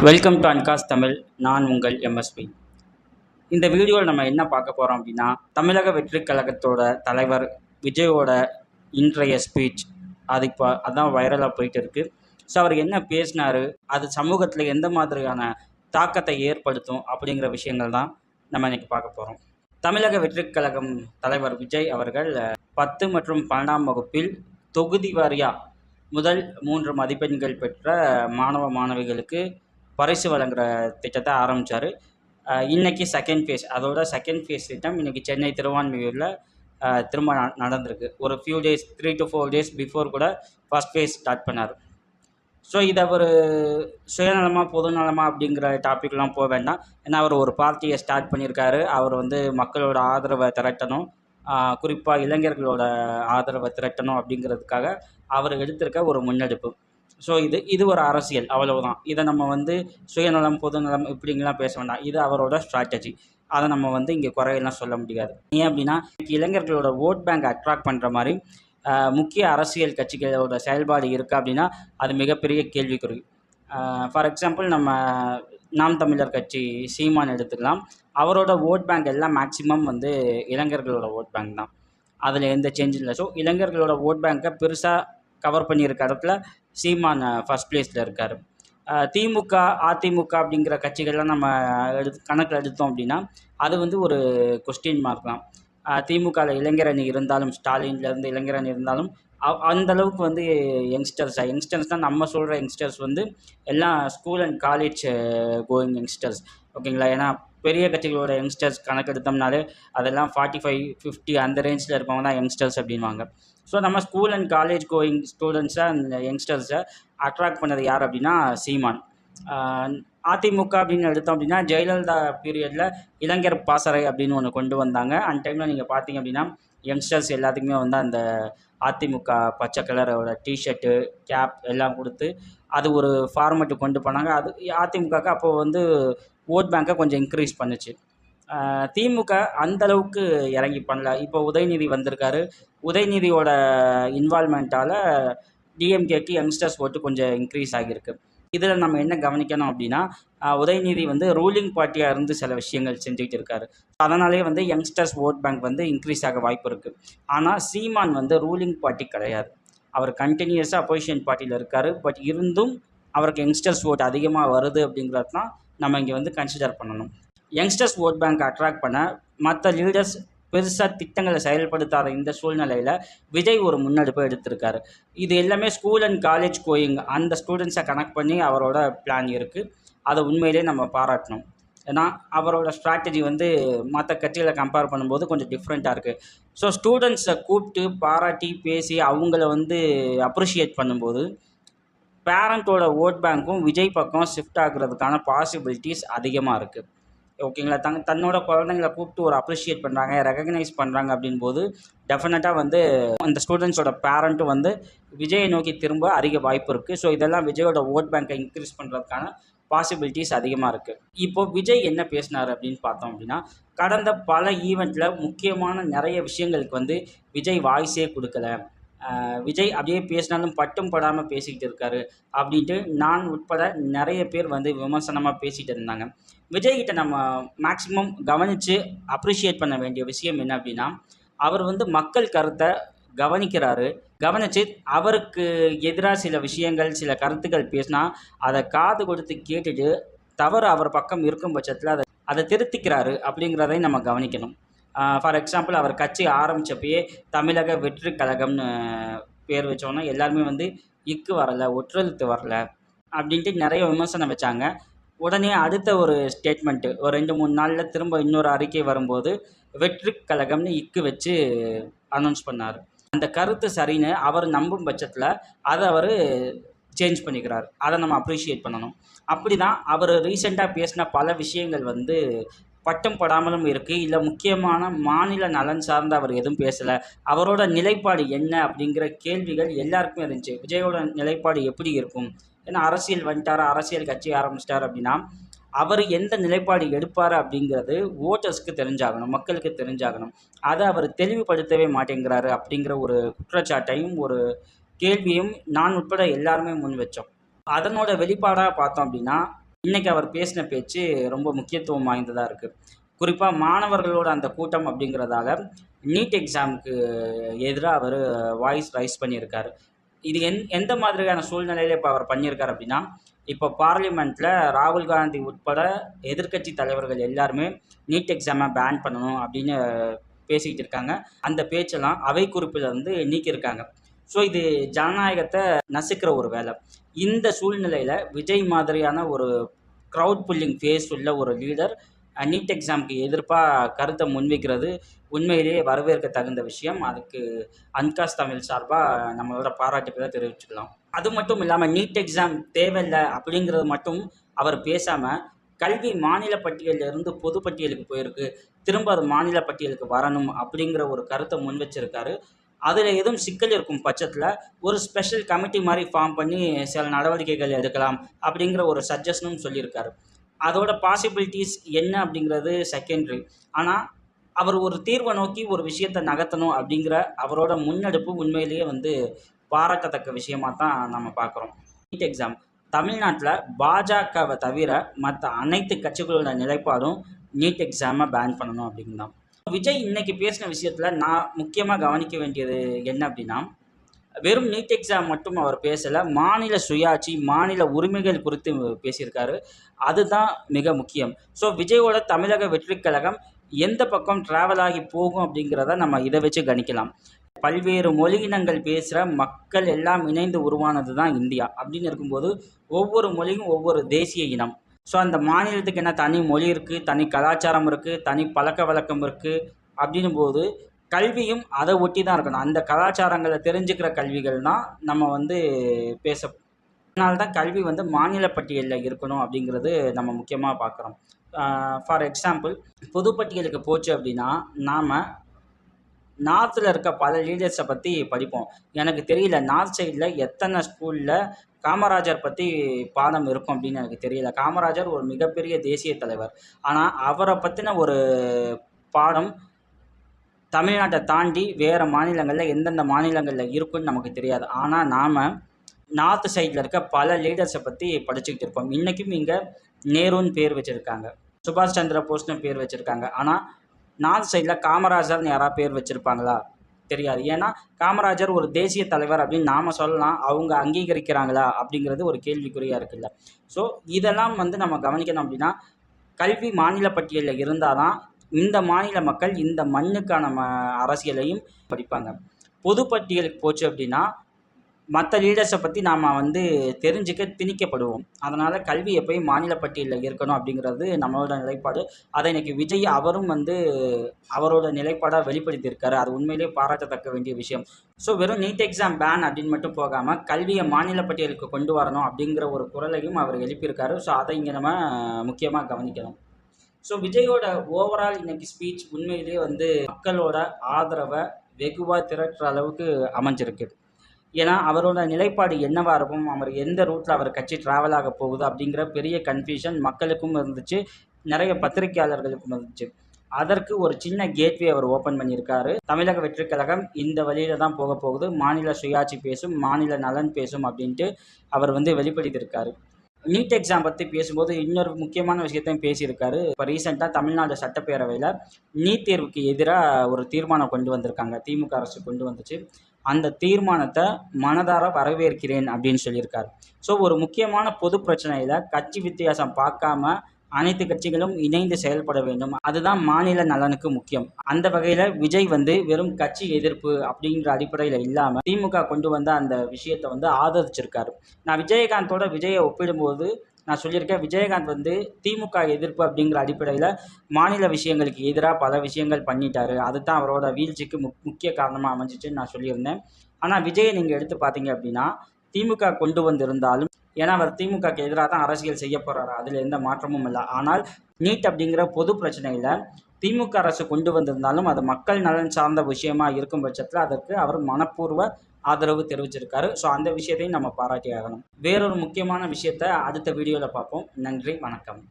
Welcome to அன்காஸ் Tamil. நான் உங்கள் MSP. இந்த வீடியோவில் நம்ம என்ன பார்க்க போகிறோம் அப்படின்னா, தமிழக வெற்றிக் கழகத்தோட தலைவர் விஜயோட இன்றைய ஸ்பீச். அது இப்போ அதான் வைரலாக போயிட்டு இருக்குது. ஸோ அவர் என்ன பேசினார், அது சமூகத்தில் எந்த மாதிரியான தாக்கத்தை ஏற்படுத்தும் அப்படிங்கிற விஷயங்கள் தான் நம்ம இன்றைக்கி பார்க்க போகிறோம். தமிழக வெற்றிக் கழகம் தலைவர் விஜய் அவர்கள் 10 மற்றும் 12ஆம் வகுப்பில் தொகுதி வாரியாக முதல் 3 மதிப்பெண்கள் பெற்ற மாணவ மாணவிகளுக்கு பரிசு வழங்குகிற திட்டத்தை ஆரம்பித்தார். இன்றைக்கி செகண்ட் ஃபேஸ், அதோட செகண்ட் ஃபேஸ் திட்டம் இன்றைக்கி சென்னை திருவான்மியூரில் திரும்ப நடந்திருக்கு. ஒரு few days 3 to 4 days before கூட ஃபஸ்ட் ஃபேஸ் ஸ்டார்ட் பண்ணார். ஸோ இதை ஒரு சுயநலமாக பொதுநலமாக அப்படிங்கிற டாப்பிக்லாம் போக வேண்டாம். ஏன்னா அவர் ஒரு பார்ட்டியை ஸ்டார்ட் பண்ணியிருக்காரு. அவர் மக்களோட ஆதரவை திரட்டணும், குறிப்பாக இளைஞர்களோட ஆதரவை திரட்டணும் அப்படிங்கிறதுக்காக அவர் எடுத்திருக்க ஒரு முன்னெடுப்பு. ஸோ இது ஒரு அரசியல், அவ்வளவுதான். இதை நம்ம சுயநலம் பொதுநலம் இப்படிங்கலாம் பேச வேண்டாம். இது அவரோட ஸ்ட்ராட்டஜி. அதை நம்ம இங்கே குறையெல்லாம் சொல்ல முடியாது. ஏன் அப்படின்னா, இளைஞர்களோட ஓட் பேங்க் அட்ராக்ட் பண்ணுற மாதிரி முக்கிய அரசியல் கட்சிகளோட செயல்பாடு இருக்கா அப்படின்னா அது மிகப்பெரிய கேள்விக்குறி. ஃபார் எக்ஸாம்பிள் நம்ம நாம் தமிழர் கட்சி சீமான் எடுத்துக்கலாம். அவரோட ஓட் பேங்க் எல்லாம் மேக்சிமம் இளைஞர்களோட ஓட் பேங்க் தான். அதில் எந்த சேஞ்சும் இல்லை. ஸோ இளைஞர்களோட ஓட் பேங்க்கை பெருசாக கவர் பண்ணியிருக்க இடத்துல சீமான் ஃபஸ்ட் பிளேஸில் இருக்கார். திமுக அதிமுக அப்படிங்கிற கட்சிகள்லாம் நம்ம கணக்கில் எடுத்தோம் அப்படின்னா அது ஒரு கொஸ்டின் மார்க் தான். திமுகவில் இளைஞரணி இருந்தாலும், ஸ்டாலின்லேருந்து இளைஞரணி இருந்தாலும் அந்தளவுக்கு யங்ஸ்டர்ஸ்னால் நம்ம சொல்கிற யங்ஸ்டர்ஸ் எல்லாம் school and college going youngsters, ஓகேங்களா? ஏன்னா பெரிய கட்சிகளோட யங்ஸ்டர்ஸ் கணக்கெடுத்தோம்னாலே அதெல்லாம் 45, 50 அந்த ரேஞ்சில் இருப்பவங்க தான் யங்ஸ்டர்ஸ் அப்படின்வாங்க. ஸோ நம்ம ஸ்கூல் அண்ட் காலேஜ் கோயிங் ஸ்டூடெண்ட்ஸை அந்த யங்ஸ்டர்ஸை அட்ராக்ட் பண்ணது யார் அப்படின்னா சீமான். அதிமுக அப்படின்னு எடுத்தோம் அப்படின்னா ஜெயலலிதா பீரியடில் இளைஞர் பாசறை அப்படின்னு ஒன்று கொண்டு வந்தாங்க. அந்த டைமில் நீங்கள் பார்த்தீங்க அப்படின்னா யங்ஸ்டர்ஸ் எல்லாத்துக்குமே அந்த அதிமுக பச்சை கலரோட டிஷர்ட்டு, கேப் எல்லாம் கொடுத்து அது ஒரு ஃபார்மெட்டு கொண்டு போனாங்க. அது அதிமுகவுக்கு அப்போது ஓட் பேங்கை கொஞ்சம் இன்க்ரீஸ் பண்ணுச்சு. திமுக அந்தளவுக்கு இறங்கி பண்ணல. இப்போ உதயநிதி வந்திருக்காரு. உதயநிதியோட இன்வால்மெண்ட்டால் டிஎம்கேக்கு யங்ஸ்டர்ஸ் ஓட்டு கொஞ்சம் இன்க்ரீஸ் ஆகியிருக்கு. இதில் நம்ம என்ன கவனிக்கணும் அப்படின்னா, உதயநிதி ரூலிங் பார்ட்டியாக இருந்து சில விஷயங்கள் செஞ்சுக்கிட்டு இருக்காரு. அதனாலே யங்ஸ்டர்ஸ் ஓட் பேங்க் இன்க்ரீஸ் ஆக வாய்ப்பு இருக்குது. ஆனால் சீமான் ரூலிங் பார்ட்டி கிடையாது. அவர் கண்டினியூஸாக அப்போசிஷன் பார்ட்டியில் இருக்கார். பட் இருந்தும் அவருக்கு யங்ஸ்டர்ஸ் ஓட் அதிகமாக வருது அப்படிங்கிறது தான் நம்ம இங்கே கன்சிடர் பண்ணணும். யங்ஸ்டர்ஸ் ஓட் பேங்க் அட்ராக்ட் பண்ண மற்ற லீடர்ஸ் பெருசாக திட்டங்களை செயல்படுத்தாத இந்த சூழ்நிலையில் விஜய் ஒரு முன்னெடுப்பை எடுத்திருக்காரு. இது எல்லாமே ஸ்கூல் அண்ட் காலேஜ் கோயிங் அந்த ஸ்டூடெண்ட்ஸை கனெக்ட் பண்ணி அவரோட பிளான் இருக்குது. அதை உண்மையிலே நம்ம பாராட்டணும். ஏன்னா அவரோட ஸ்ட்ராட்டஜி மற்ற கட்சிகளை கம்பேர் பண்ணும்போது கொஞ்சம் டிஃப்ரெண்ட்டாக இருக்குது. ஸோ ஸ்டூடெண்ட்ஸை கூப்பிட்டு பாராட்டி பேசி அவங்கள அப்ரிஷியேட் பண்ணும்போது பேரண்ட்டோட ஓட் பேங்க்கும் விஜய் பக்கம் ஷிஃப்ட் ஆகுறதுக்கான பாசிபிலிட்டிஸ் அதிகமாக இருக்குது, ஓகேங்களா? தன்னோட குழந்தைங்களை கூப்பிட்டு ஒரு அப்ரிஷியேட் பண்ணுறாங்க, ரெகக்னைஸ் பண்ணுறாங்க அப்படின்போது டெஃபினட்டாக அந்த ஸ்டூடெண்ட்ஸோட பேரண்ட்டும் விஜயை நோக்கி திரும்ப அதிக வாய்ப்பு இருக்குது. ஸோ இதெல்லாம் விஜயோட ஓட் பேங்கை இன்க்ரீஸ் பண்ணுறதுக்கான பாசிபிலிட்டிஸ் அதிகமாக இருக்குது. இப்போது விஜய் என்ன பேசினார் அப்படின்னு பார்த்தோம் அப்படின்னா, கடந்த பல ஈவெண்ட்டில் முக்கியமான நிறைய விஷயங்களுக்கு விஜய் வாய்ஸே கொடுக்கல. விஜய் அப்படியே பேசினாலும் பட்டும் படாமல் பேசிக்கிட்டு இருக்காரு அப்படின்ட்டு நான் உட்பட நிறைய பேர் விமர்சனமாக பேசிகிட்டு இருந்தாங்க. விஜய்கிட்ட நம்ம மேக்ஸிமம் கவனித்து அப்ரிஷியேட் பண்ண வேண்டிய விஷயம் என்ன அப்படின்னா, அவர் மக்கள் கருத்தை கவனிக்கிறாரு. கவனித்து அவருக்கு எதிராக சில விஷயங்கள் சில கருத்துக்கள் பேசினா அதை காது கொடுத்து கேட்டுட்டு தவறு அவர் பக்கம் இருக்கும் பட்சத்தில் அதை திருத்திக்கிறாரு அப்படிங்கிறதையும் நம்ம கவனிக்கணும். ஃபார் எக்ஸாம்பிள் அவர் கட்சி ஆரம்பித்தப்பயே தமிழக வெற்றிக் கழகம்னு பேர் வச்சோன்னா எல்லாருமே இக்கு வரலை, ஒற்றெழுத்து வரலை அப்படின்ட்டு நிறைய விமர்சனம் வச்சாங்க. உடனே அடுத்த ஒரு ஸ்டேட்மெண்ட்டு ஒரு 2-3 நாளில் திரும்ப இன்னொரு அறிக்கை வரும்போது வெற்றிக் கழகம்னு இக்கு வச்சு அனௌன்ஸ் பண்ணார். அந்த கருத்து சரின்னு அவர் நம்பும் பட்சத்தில் அதை அவர் சேஞ்ச் பண்ணிக்கிறார். அதை நம்ம அப்ரிஷியேட் பண்ணணும். அப்படி தான் அவர் ரீசெண்டாக பேசின பல விஷயங்கள் பட்டும் படாமலும் இருக்குது. இல்லை முக்கியமான மாநில நலன் சார்ந்து அவர் எதுவும் பேசலை. அவரோட நிலைப்பாடு என்ன அப்படிங்கிற கேள்விகள் எல்லாருக்குமே இருந்துச்சு. விஜயோட நிலைப்பாடு எப்படி இருக்கும்? ஏன்னா அரசியல் வந்துட்டார், அரசியல் கட்சி ஆரம்பிச்சிட்டார் அப்படின்னா அவர் எந்த நிலைப்பாடு எடுப்பார் அப்படிங்கிறது ஓட்டர்ஸ்க்கு தெரிஞ்சாகணும், மக்களுக்கு தெரிஞ்சாகணும். அதை அவர் தெளிவுபடுத்தவே மாட்டேங்கிறாரு அப்படிங்கிற ஒரு குற்றச்சாட்டையும் ஒரு கேள்வியும் நான் உட்பட எல்லாருமே முன் வச்சோம். அதனோட வெளிப்பாடாக பார்த்தோம் அப்படின்னா இன்றைக்கி அவர் பேசின பேச்சு ரொம்ப முக்கியத்துவம் வாய்ந்ததாக இருக்குது. குறிப்பாக மாணவர்களோட அந்த கூட்டம் அப்படிங்கிறதால நீட் எக்ஸாமுக்கு எதிராக அவர் வாய்ஸ் ரைஸ் பண்ணியிருக்காரு. இது எந்த மாதிரியான சூழ்நிலையில் இப்போ அவர் பண்ணியிருக்கார் அப்படின்னா, இப்போ பார்லிமெண்ட்டில் ராகுல் காந்தி உட்பட எதிர்க்கட்சி தலைவர்கள் எல்லாருமே நீட் எக்ஸாமை பேன் பண்ணணும் அப்படின்னு பேசிக்கிட்டு இருக்காங்க. அந்த பேச்செல்லாம் அவை குறிப்பில் வந்து நீக்கியிருக்காங்க. ஸோ இது ஜனநாயகத்தை நசுக்கிற ஒரு வேலை. இந்த சூழ்நிலையில் விஜய் மாதிரியான ஒரு க்ரௌட் புல்லிங் ஃபேஸ் உள்ள ஒரு லீடர் நீட் எக்ஸாமுக்கு எதிர்ப்பாக கருத்தை முன்வைக்கிறது உண்மையிலேயே வரவேற்க தகுந்த விஷயம். அதுக்கு அன்காஸ் தமிழ் சார்பாக நம்மளோட பாராட்டுக்களை தெரிவிச்சுக்கலாம். அது மட்டும் இல்லாமல் நீட் எக்ஸாம் தேவையில்லை அப்படிங்கிறது மட்டும் அவர் பேசாமல், கல்வி மாநில பட்டியலிருந்து பொது பட்டியலுக்கு போயிருக்கு, திரும்ப அது மாநில பட்டியலுக்கு வரணும் அப்படிங்கிற ஒரு கருத்தை முன் வச்சிருக்காரு. அதில் எதுவும் சிக்கல் இருக்கும் பட்சத்தில் ஒரு ஸ்பெஷல் கமிட்டி மாதிரி ஃபார்ம் பண்ணி சில நடவடிக்கைகள் எடுக்கலாம் அப்படிங்கிற ஒரு சஜஷனும் சொல்லியிருக்காரு. அதோட பாசிபிலிட்டிஸ் என்ன அப்படிங்கிறது செகண்டரி. ஆனால் அவர் ஒரு தீர்வை நோக்கி ஒரு விஷயத்தை நகர்த்தணும் அப்படிங்கிற அவரோட முன்னெடுப்பு உண்மையிலேயே வந்து பாராட்டத்தக்க விஷயமாக தான் நம்ம பார்க்குறோம். நீட் எக்ஸாம் தமிழ்நாட்டில் பாஜகவை தவிர மற்ற அனைத்து கட்சிகளோட நிலைப்பாடும் நீட் எக்ஸாமை பேன் பண்ணணும் அப்படின்னு தான். விஜய் இன்னைக்கு பேசின விஷயத்தில் நான் முக்கியமாக கவனிக்க வேண்டியது என்ன அப்படின்னா, வெறும் நீட் எக்ஸாம் மட்டும் அவர் பேசலை, மாநில சுயாட்சி, மாநில உரிமைகள் குறித்து பேசியிருக்காரு. அதுதான் மிக முக்கியம். ஸோ விஜயோட தமிழக வெற்றிக் கழகம் எந்த பக்கம் ட்ராவல் ஆகி போகும் அப்படிங்கிறத நம்ம இதை வச்சு கணிக்கலாம். பல்வேறு மொழி இனங்கள் பேசுகிற மக்கள் எல்லாம் இணைந்து உருவானது தான் இந்தியா. அப்படின்னு இருக்கும்போது ஒவ்வொரு மொழியும் ஒவ்வொரு தேசிய இனம். ஸோ அந்த மாநிலத்துக்கு என்ன தனி மொழி இருக்குது, தனி கலாச்சாரம் இருக்குது, தனி பழக்க வழக்கம் இருக்குது. அப்படின்னும் போது கல்வியும் அதை ஒட்டி தான் இருக்கணும். அந்த கலாச்சாரங்களை தெரிஞ்சுக்கிற கல்விகள் தான் நம்ம வந்து பேச. அதனால தான் கல்வி வந்து மாநில பட்டியலில் இருக்கணும் அப்படிங்கிறது நம்ம முக்கியமாக பார்க்குறோம். ஃபார் எக்ஸாம்பிள், பொதுப்பட்டியலுக்கு போச்சு அப்படின்னா நாம் நார்த்தில் இருக்க பல லீடர்ஸை பற்றி படிப்போம். எனக்கு தெரியல நார்த் சைடில் எத்தனை ஸ்கூலில் காமராஜர் பற்றி பாடம் இருக்கும் அப்படின்னு எனக்கு தெரியல. காமராஜர் ஒரு மிகப்பெரிய தேசிய தலைவர். ஆனால் அவரை பற்றின ஒரு பாடம் தமிழ்நாட்டை தாண்டி வேறு மாநிலங்களில் எந்தெந்த மாநிலங்களில் இருக்குன்னு நமக்கு தெரியாது. ஆனால் நாம் நார்த்து சைடில் இருக்க பல லீடர்ஸை பற்றி படிச்சுக்கிட்டு இருப்போம். இன்றைக்கும் இங்கே நேருன்னு பேர் வச்சுருக்காங்க, சுபாஷ் சந்திர போஸ்னு பேர் வச்சுருக்காங்க. ஆனால் நார்த் சைடில் காமராஜர்னு யாராவது பேர் வச்சுருப்பாங்களா? தெரியாது. ஏன்னா காமராஜர் ஒரு தேசிய தலைவர் அப்படின்னு நாம் சொல்லலாம், அவங்க அங்கீகரிக்கிறாங்களா அப்படிங்கிறது ஒரு கேள்விக்குறியாக இருக்குல்ல. ஸோ இதெல்லாம் வந்து நம்ம கவனிக்கணும். அப்படின்னா கல்வி மாநில பட்டியலில் இருந்தால் தான் இந்த மாநில மக்கள் இந்த மண்ணுக்கான அரசியலையும் படிப்பாங்க. பொது பட்டியலுக்கு போச்சு அப்படின்னா மற்ற லீடர்ஸை பற்றி நாம் வந்து தெரிஞ்சுக்க திணிக்கப்படுவோம். அதனால் கல்வி எப்போயும் மாநில பட்டியலில் இருக்கணும் அப்படிங்கிறது நம்மளோட நிலைப்பாடு. அதை இன்றைக்கி விஜய் அவரும் வந்து அவரோட நிலைப்பாடாக வெளிப்படுத்தியிருக்காரு. அது உண்மையிலேயே பாராட்டத்தக்க வேண்டிய விஷயம். ஸோ வெறும் நீட் எக்ஸாம் பேன் அப்படின்னு மட்டும் போகாமல் கல்வியை மாநில பட்டியலுக்கு கொண்டு வரணும் அப்படிங்கிற ஒரு குரலையும் அவர் எழுப்பியிருக்காரு. ஸோ அதை இங்கே நம்ம முக்கியமாக கவனிக்கணும். ஸோ விஜயோட ஓவரால் இன்றைக்கி ஸ்பீச் உண்மையிலேயே வந்து மக்களோட ஆதரவை வெகுவாக திரட்டுற அளவுக்கு அமைஞ்சிருக்கு. ஏன்னா அவரோட நிலைப்பாடு என்னவாக இருக்கும், அவர் எந்த ரூட்டில் அவர் கட்சி ட்ராவல் ஆக போகுது அப்படிங்கிற பெரிய கன்ஃபியூஷன் மக்களுக்கும் இருந்துச்சு, நிறைய பத்திரிகையாளர்களுக்கும் இருந்துச்சு. அதற்கு ஒரு சின்ன கேட்வே அவர் ஓப்பன் பண்ணியிருக்காரு. தமிழக வெற்றிக் கழகம் இந்த வழியில் தான் போக போகுது, மாநில சுயாட்சி பேசும், மாநில நலன் பேசும் அப்படின்ட்டு அவர் வந்து வெளிப்படுத்தியிருக்காரு. நீட் எக்ஸாம் பற்றி பேசும்போது இன்னொரு முக்கியமான விஷயத்தையும் பேசியிருக்காரு. இப்போ ரீசெண்டாக தமிழ்நாடு சட்டப்பேரவையில் நீட் தேர்வுக்கு எதிராக ஒரு தீர்மானம் கொண்டு வந்திருக்காங்க, திமுக அரசு கொண்டு வந்துச்சு. அந்த தீர்மானத்தை மனதார வரவேற்கிறேன் அப்படின்னு சொல்லியிருக்காரு. ஸோ ஒரு முக்கியமான பொது பிரச்சனையில் கட்சி வித்தியாசம் பார்க்காம அனைத்து கட்சிகளும் இணைந்து செயல்பட வேண்டும். அதுதான் மாநில நலனுக்கு முக்கியம். அந்த வகையில் விஜய் வந்து வெறும் கட்சி எதிர்ப்பு அப்படிங்கிற அடிப்படையில் இல்லாமல் திமுக கொண்டு வந்த அந்த விஷயத்தை வந்து ஆதரிச்சிருக்காரு. நான் விஜயை ஒப்பிடும்போது நான் சொல்லியிருக்கேன், விஜயகாந்த் வந்து திமுக எதிர்ப்பு அப்படிங்கிற அடிப்படையில் மாநில விஷயங்களுக்கு எதிராக பல விஷயங்கள் பண்ணிட்டாரு. அதுதான் அவரோட வீழ்ச்சிக்கு முக்கிய காரணமாக அமைஞ்சிச்சுன்னு நான் சொல்லியிருந்தேன். ஆனால் விஜயை நீங்கள் எடுத்து பார்த்தீங்க அப்படின்னா திமுக கொண்டு வந்திருந்தாலும், ஏன்னா அவர் திமுகக்கு எதிராக தான் அரசியல் செய்ய போகிறாரு, அதில் எந்த மாற்றமும் இல்லை. ஆனால் நீட் அப்படிங்கிற பொது பிரச்சனையில் திமுக அரசு கொண்டு வந்திருந்தாலும் அது மக்கள் நலன் சார்ந்த விஷயமா இருக்கும் பட்சத்தில் அதற்கு அவர் மனப்பூர்வ ஆதரவு தெரிவிச்சிருக்காரு. ஸோ அந்த விஷயத்தையும் நம்ம பாராட்டி ஆகணும். வேறொரு முக்கியமான விஷயத்தை அடுத்த வீடியோவில் பார்ப்போம். நன்றி, வணக்கம்.